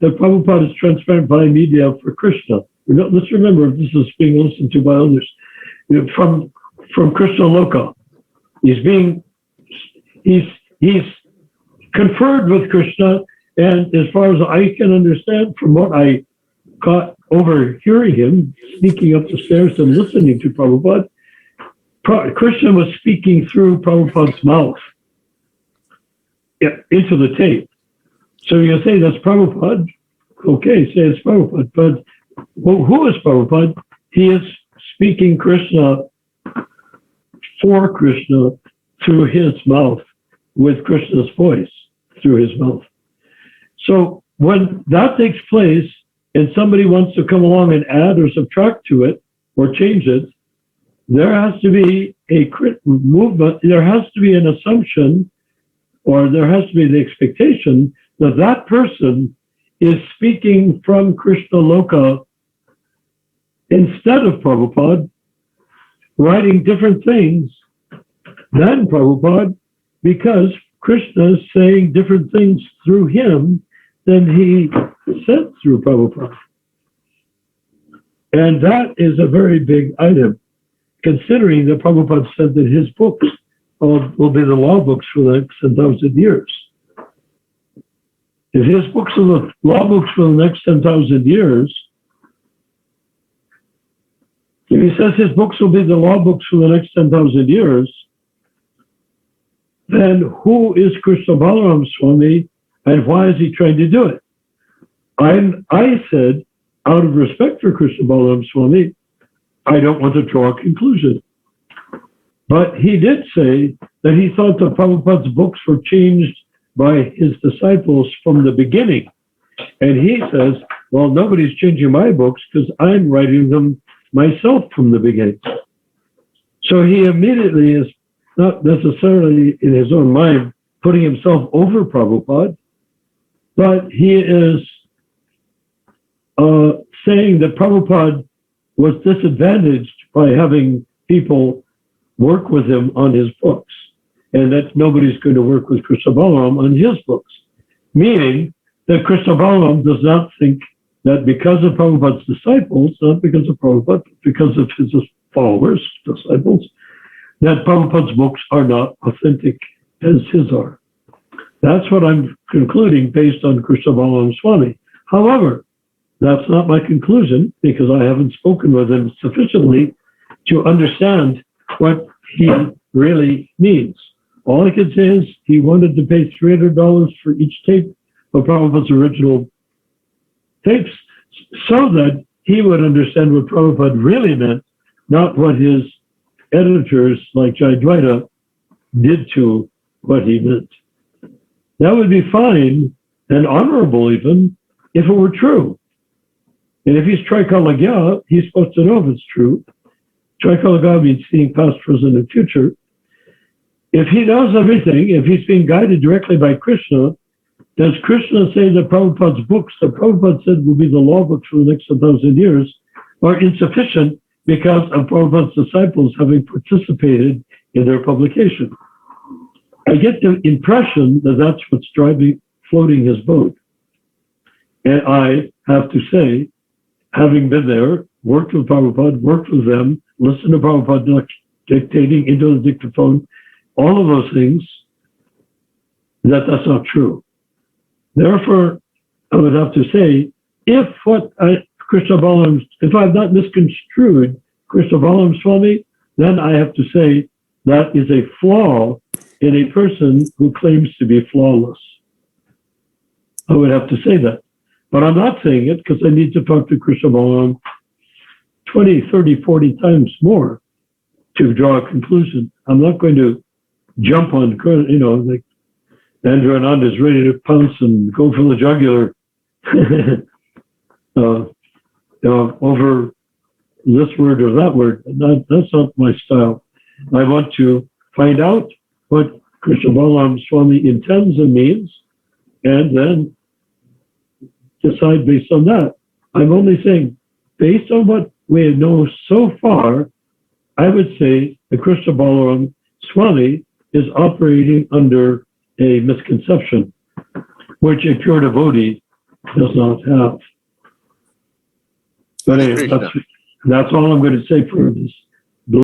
that Prabhupada is transparent by media for Krishna. Let's remember, this is being listened to by others. From Krishna Loka. He's conferred with Krishna, and as far as I can understand from what I got overhearing him, sneaking up the stairs and listening to Prabhupada, Krishna was speaking through Prabhupada's mouth into the tape. So you say that's Prabhupada. Okay, say it's Prabhupada. But who is Prabhupada? He is speaking Krishna for Krishna through his mouth, with Krishna's voice through his mouth. So when that takes place and somebody wants to come along and add or subtract to it or change it, there has to be a movement, there has to be an assumption, or there has to be the expectation that that person is speaking from Krishna Loka instead of Prabhupada, writing different things than Prabhupada, because Krishna is saying different things through him than he said through Prabhupada. And that is a very big item, considering that Prabhupada said that his books will be the law books for the next 10,000 years. If his books are the law books for the next 10,000 years, if he says his books will be the law books for the next 10,000 years, then who is Krishna Balarama Swami, and why is he trying to do it? I said, out of respect for Krishna Balarama Swami, I don't want to draw a conclusion. But he did say that he thought that Prabhupada's books were changed by his disciples from the beginning. And he says, well, nobody's changing my books because I'm writing them myself from the beginning. So he immediately is not necessarily in his own mind putting himself over Prabhupada, but he is saying that Prabhupada was disadvantaged by having people work with him on his books, and that nobody's going to work with Krishna Balaram on his books. Meaning that Krishna Balaram does not think that because of Prabhupada's disciples, not because of Prabhupada, but because of his followers, disciples, that Prabhupada's books are not authentic as his are. That's what I'm concluding based on Krishna Balaram Swami. However, that's not my conclusion, because I haven't spoken with him sufficiently to understand what he really means. All I can say is he wanted to pay $300 for each tape of Prabhupada's original tapes, so that he would understand what Prabhupada really meant, not what his editors like Jayadvaita did to what he meant. That would be fine and honorable even if it were true. And if he's Trikalagya, he's supposed to know if it's true. Trikalagya means seeing past, present, and future. If he knows everything, if he's being guided directly by Krishna, does Krishna say that Prabhupada's books that Prabhupada said will be the law books for the next 1,000 years are insufficient because of Prabhupada's disciples having participated in their publication? I get the impression that that's what's floating his boat. And I have to say, having been there, worked with Prabhupada, worked with them, listened to Prabhupada dictating into the dictaphone, all of those things, that's not true. Therefore, I would have to say, if I've not misconstrued Krishna Balaram Swami, then I have to say that is a flaw in a person who claims to be flawless. I would have to say that. But I'm not saying it because I need to talk to Krishna Balaram 20, 30, 40 times more to draw a conclusion. I'm not going to jump on, like Andrew Anand is ready to pounce and go for the jugular over this word or that word. That's not my style. I want to find out what Krishna Balaram Swami intends and means, and then decide based on that. I'm only saying, based on what we know so far, I would say that Krishna Balaram Swami is operating under a misconception, which a pure devotee does not have. But anyway, that's all I'm going to say for this